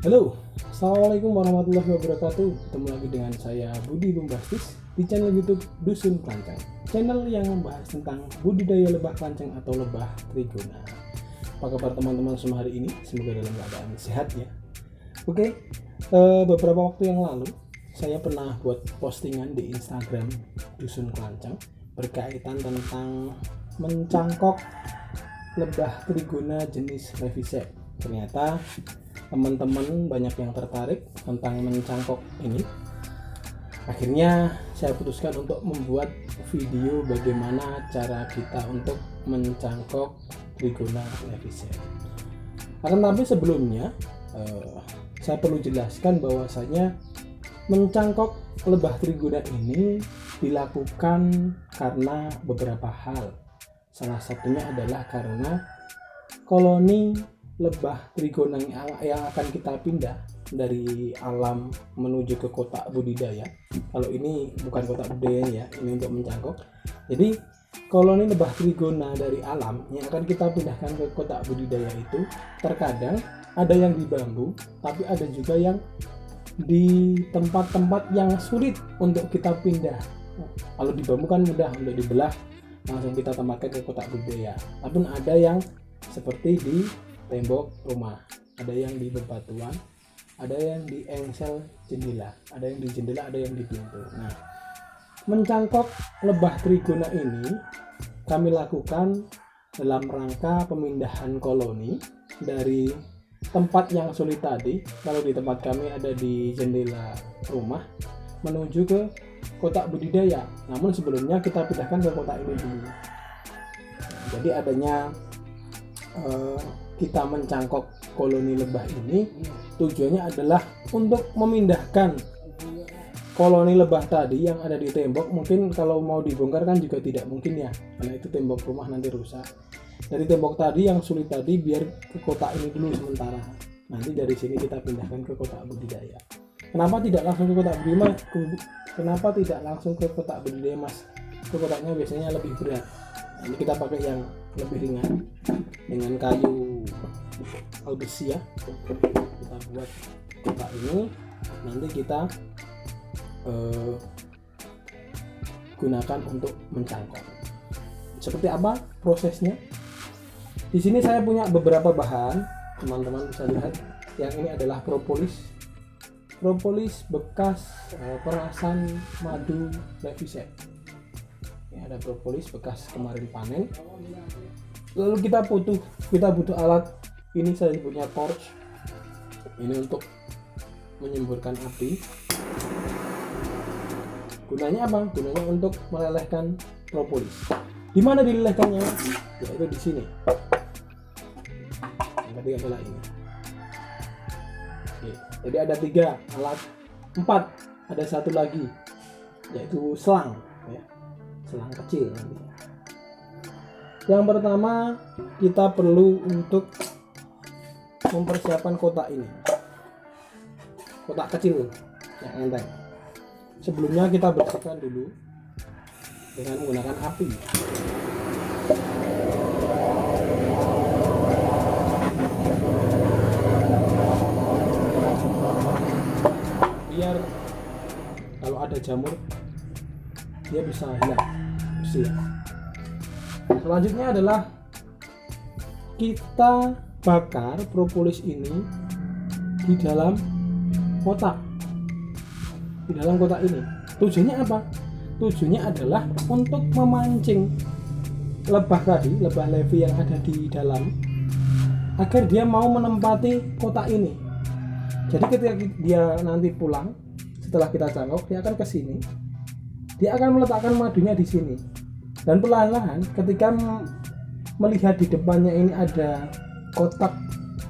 Halo, Assalamualaikum warahmatullahi wabarakatuh. Ketemu lagi dengan saya Budi Bombastis di channel YouTube Dusun Klanceng, channel yang membahas tentang budidaya lebah klanceng atau lebah trigona. Apa kabar teman-teman semua hari ini? Semoga dalam keadaan sehat ya. Oke, beberapa waktu yang lalu saya pernah buat postingan di Instagram Dusun Klanceng berkaitan tentang mencangkok lebah trigona jenis Levisep. Ternyata teman-teman banyak yang tertarik tentang mencangkok ini. Akhirnya saya putuskan untuk membuat video bagaimana cara kita untuk mencangkok trigona Levisep. Akan tapi sebelumnya saya perlu jelaskan bahwasanya mencangkok lebah trigona ini dilakukan karena beberapa hal. Salah satunya adalah karena koloni lebah trigona yang akan kita pindah dari alam menuju ke kotak budidaya. Kalau ini bukan kotak budidaya ya, ini untuk mencangkok. Jadi koloni lebah trigona dari alam yang akan kita pindahkan ke kotak budidaya itu terkadang ada yang di bambu, tapi ada juga yang di tempat-tempat yang sulit untuk kita pindah. Kalau di bambu kan mudah untuk dibelah, langsung kita tempatkan ke kotak budidaya. Namun ada yang seperti di tembok rumah, ada yang di bebatuan, ada yang di engsel jendela, ada yang di jendela, ada yang di pintu. Nah, mencangkok lebah trigona ini kami lakukan dalam rangka pemindahan koloni dari tempat yang sulit tadi. Kalau di tempat kami ada di jendela rumah menuju ke kotak budidaya, namun sebelumnya kita pindahkan ke kotak ini dulu. Jadi adanya kita mencangkok koloni lebah ini tujuannya adalah untuk memindahkan koloni lebah tadi yang ada di tembok. Mungkin kalau mau dibongkar kan juga tidak mungkin ya, karena itu tembok rumah nanti rusak. Dari tembok tadi yang sulit tadi biar ke kotak ini dulu sementara, nanti dari sini kita pindahkan ke kotak budidaya. Kenapa tidak langsung ke kotak budidaya? Kenapa tidak langsung ke kotak budidaya mas? Ke kotaknya biasanya lebih berat. Ini kita pakai yang lebih ringan dengan kayu albesi ya. Kita buat kotak ini, nanti kita gunakan untuk mencangkok. Seperti apa prosesnya? Di sini saya punya beberapa bahan, teman-teman bisa lihat. Yang ini adalah propolis bekas perasan madu Levisep. Ini ada propolis bekas kemarin panen. Lalu kita butuh alat, ini saya sebutnya torch. Ini untuk menyemburkan api. Gunanya apa? Gunanya untuk melelehkan propolis. Di mana dilelehkannya? Yaitu di sini. Yang ketiga adalah ini. Oke. Jadi ada 3 alat, 4 ada satu lagi, yaitu selang, ya. Selang kecil nantinya. Yang pertama kita perlu untuk mempersiapkan kotak ini, kotak kecil yang enteng. Sebelumnya kita bersihkan dulu dengan menggunakan api. Biar kalau ada jamur dia bisa hilang, bersih. Selanjutnya adalah kita bakar propolis ini di dalam kotak. Di dalam kotak ini. Tujuannya apa? Tujuannya adalah untuk memancing lebah tadi, lebah levi yang ada di dalam, agar dia mau menempati kotak ini. Jadi ketika dia nanti pulang setelah kita cangkok, dia akan ke sini. Dia akan meletakkan madunya di sini. Dan perlahan-lahan ketika melihat di depannya ini ada kotak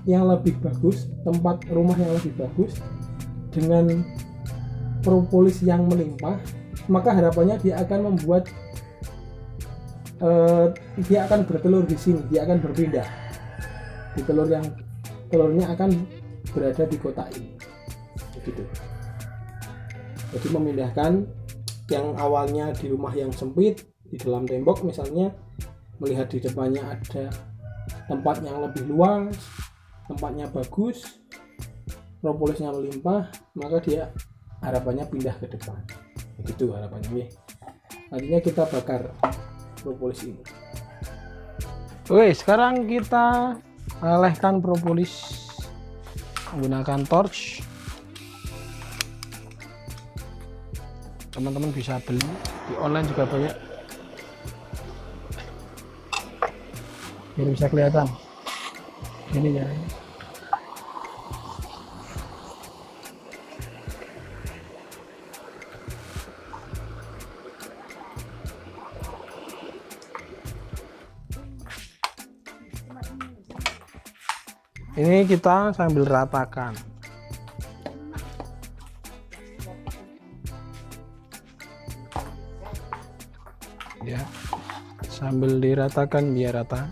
yang lebih bagus, tempat rumah yang lebih bagus dengan propolis yang melimpah, maka harapannya dia akan membuat dia akan bertelur di sini, dia akan berpindah. Telurnya akan berada di kotak ini. Begitu. Jadi memindahkan yang awalnya di rumah yang sempit di dalam tembok misalnya, melihat di depannya ada tempat yang lebih luas, tempatnya bagus, propolisnya melimpah, maka dia harapannya pindah ke depan. Begitu harapannya. Nantinya kita bakar propolis ini. Oke, sekarang kita lelehkan propolis menggunakan torch. Teman-teman bisa beli di online juga banyak, biar bisa kelihatan ini ya. Ini kita sambil ratakan. Ya, sambil diratakan biar rata.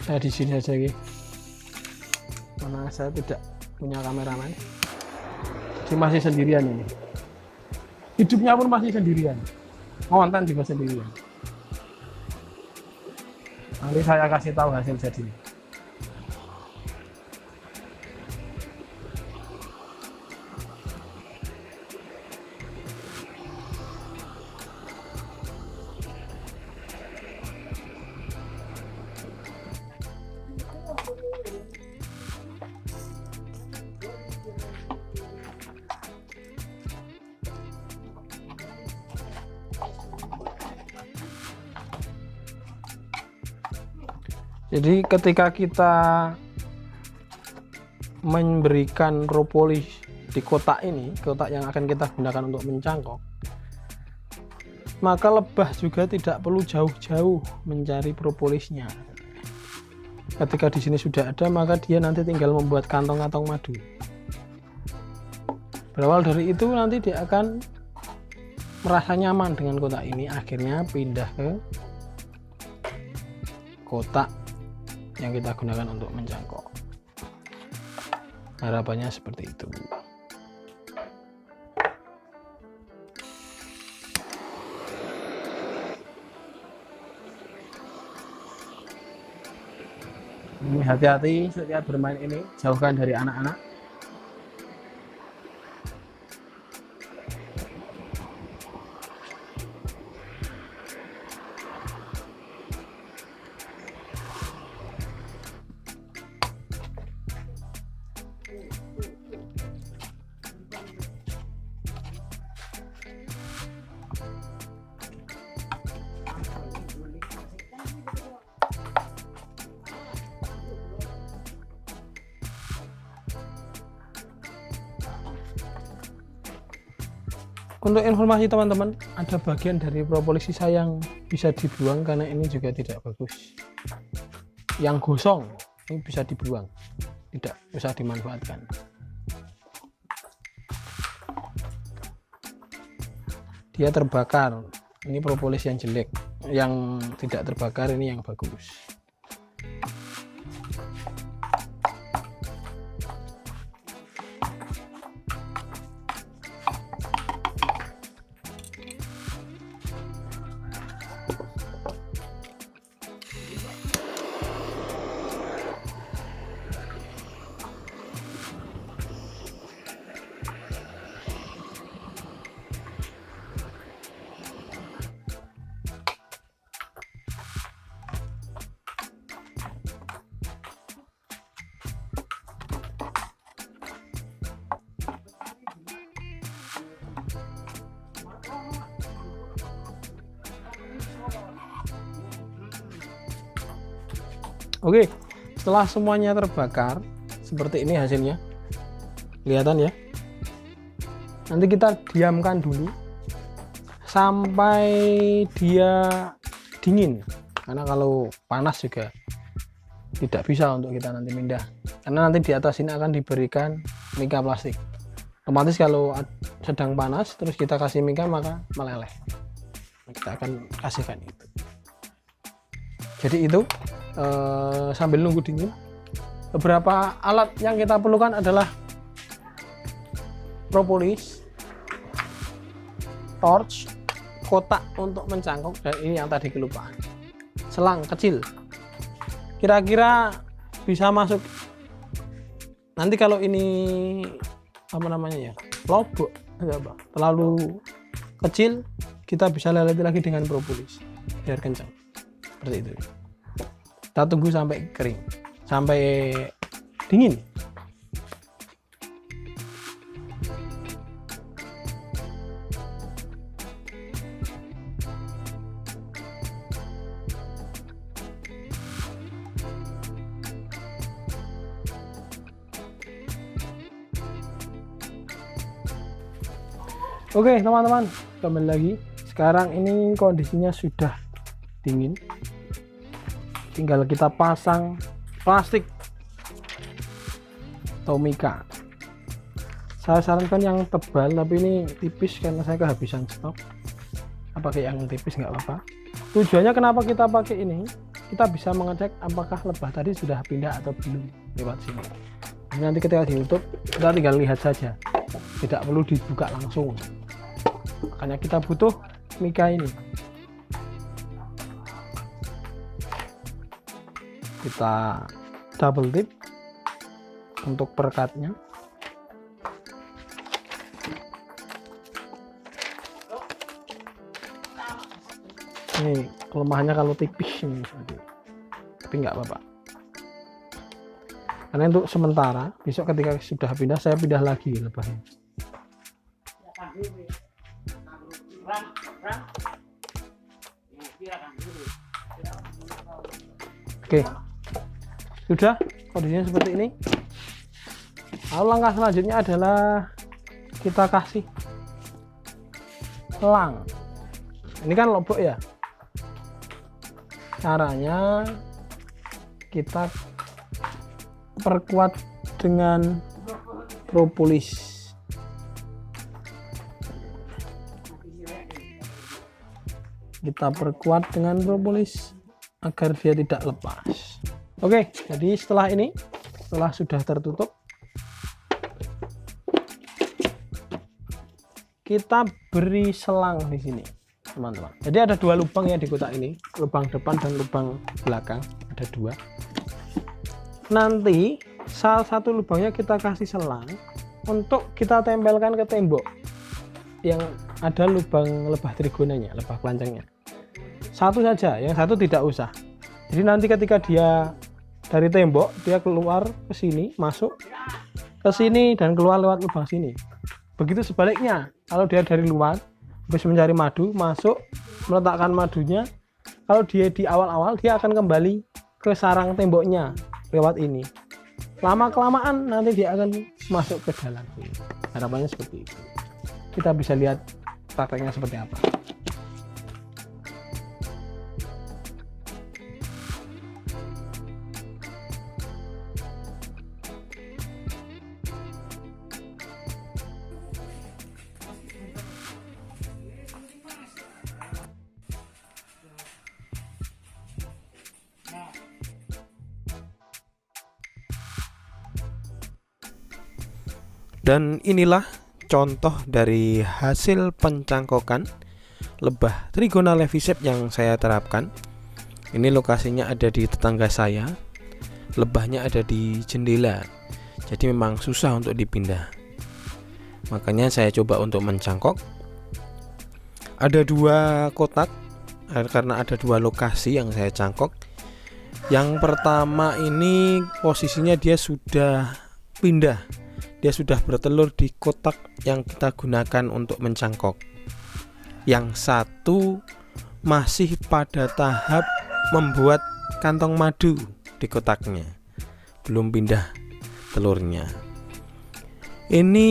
Saya di sini aja, karena saya tidak punya kameramen, jadi masih sendirian ini. Hidupnya pun masih sendirian, konten juga sendirian. Nanti saya kasih tahu hasil jadinya. Jadi ketika kita memberikan propolis di kotak ini, kotak yang akan kita gunakan untuk mencangkok, maka lebah juga tidak perlu jauh-jauh mencari propolisnya. Ketika di sini sudah ada, maka dia nanti tinggal membuat kantong-kantong madu. Berawal dari itu nanti dia akan merasa nyaman dengan kotak ini, akhirnya pindah ke kotak yang kita gunakan untuk mencangkok. Harapannya seperti itu. Ini hati-hati setiap bermain ini, jauhkan dari anak-anak. Untuk informasi teman-teman, ada bagian dari propolis sisa yang bisa dibuang karena ini juga tidak bagus. Yang gosong ini bisa dibuang, tidak usah dimanfaatkan. Dia terbakar, ini propolis yang jelek. Yang tidak terbakar ini yang bagus. Oke, setelah semuanya terbakar seperti ini hasilnya, kelihatan ya. Nanti kita diamkan dulu sampai dia dingin, karena kalau panas juga tidak bisa untuk kita nanti pindah, karena nanti di atas ini akan diberikan mika plastik. Otomatis kalau sedang panas terus kita kasih mika maka meleleh. Kita akan kasihkan itu. Jadi itu sambil nunggu dingin, beberapa alat yang kita perlukan adalah propolis, torch, kotak untuk mencangkok, dan ini yang tadi kelupaan, selang kecil, kira-kira bisa masuk nanti kalau ini apa namanya ya, lobok terlalu kecil, kita bisa leleti lagi dengan propolis biar kencang seperti itu. Kita tunggu sampai kering, sampai dingin. Oke teman-teman, kembali lagi. Sekarang ini kondisinya sudah dingin, tinggal kita pasang plastik atau mika. Saya sarankan yang tebal, tapi ini tipis karena saya kehabisan stok. Pakai yang tipis nggak apa-apa. Tujuannya kenapa kita pakai ini, kita bisa mengecek apakah lebah tadi sudah pindah atau belum lewat sini. Nanti ketika ditutup, kita tinggal lihat saja, tidak perlu dibuka langsung. Makanya kita butuh mika ini. Kita double tip untuk perekatnya. Ini kelemahannya kalau tipis ini, tapi nggak apa-apa. Karena untuk sementara, besok ketika sudah pindah, saya pindah lagi lebahnya. Oke, sudah kondisinya seperti ini. Lalu langkah selanjutnya adalah kita kasih elang. Ini kan lobok ya. Caranya kita perkuat dengan propolis. Kita perkuat dengan propolis agar dia tidak lepas. Oke, jadi setelah ini, setelah sudah tertutup, kita beri selang di sini, teman-teman. Jadi ada dua lubang ya di kotak ini, lubang depan dan lubang belakang, ada dua. Nanti salah satu lubangnya kita kasih selang untuk kita tempelkan ke tembok yang ada lubang lebah trigonanya, lebah kelancengnya. Satu saja, yang satu tidak usah. Jadi nanti ketika dia dari tembok, dia keluar ke sini, masuk ke sini dan keluar lewat lubang sini. Begitu sebaliknya, kalau dia dari luar habis mencari madu, masuk meletakkan madunya, kalau dia di awal-awal dia akan kembali ke sarang temboknya lewat ini. Lama kelamaan nanti dia akan masuk ke dalam sini. Harapannya seperti itu. Kita bisa lihat prakteknya seperti apa. Dan inilah contoh dari hasil pencangkokan lebah Trigona levisep yang saya terapkan. Ini lokasinya ada di tetangga saya, lebahnya ada di jendela, jadi memang susah untuk dipindah. Makanya saya coba untuk mencangkok. Ada dua kotak karena ada dua lokasi yang saya cangkok. Yang pertama ini posisinya dia sudah pindah, dia sudah bertelur di kotak yang kita gunakan untuk mencangkok. Yang satu masih pada tahap membuat kantong madu di kotaknya, belum pindah telurnya. Ini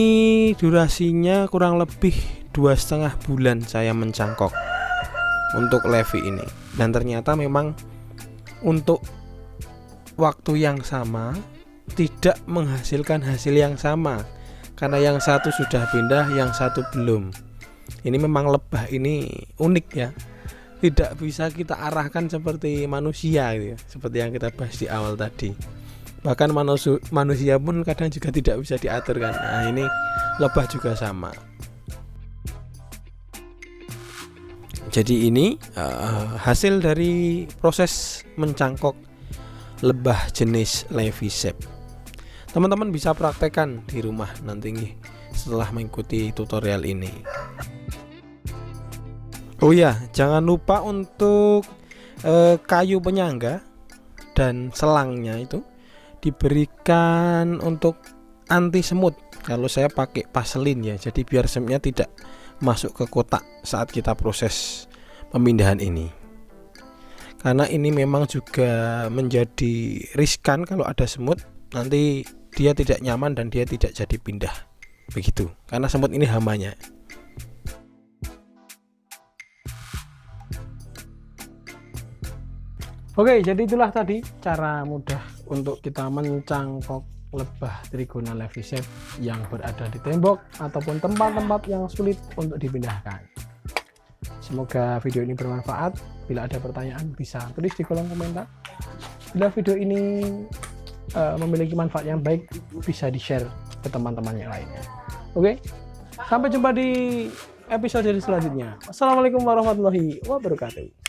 durasinya kurang lebih 2,5 bulan saya mencangkok untuk levi ini, dan ternyata memang untuk waktu yang sama tidak menghasilkan hasil yang sama, karena yang satu sudah pindah, yang satu belum. Ini memang lebah ini unik ya, tidak bisa kita arahkan seperti manusia gitu ya, seperti yang kita bahas di awal tadi. Bahkan manusia pun kadang juga tidak bisa diatur kan. Nah, ini lebah juga sama. Jadi ini hasil dari proses mencangkok lebah jenis levisep. Teman-teman bisa praktekkan di rumah nanti nih setelah mengikuti tutorial ini. Oh ya, jangan lupa untuk kayu penyangga dan selangnya itu diberikan untuk anti semut. Kalau saya pakai vaselin ya, jadi biar semutnya tidak masuk ke kotak saat kita proses pemindahan ini. Karena ini memang juga menjadi riskan kalau ada semut, nanti dia tidak nyaman dan dia tidak jadi pindah. Begitu, karena semut ini hamanya. Oke, jadi itulah tadi cara mudah untuk kita mencangkok lebah Trigona levisep yang berada di tembok ataupun tempat-tempat yang sulit untuk dipindahkan. Semoga video ini bermanfaat. Bila ada pertanyaan bisa tulis di kolom komentar. Bila video ini memiliki manfaat yang baik, bisa di-share ke teman-teman yang lainnya. Oke, sampai jumpa di episode selanjutnya. Wassalamualaikum warahmatullahi wabarakatuh.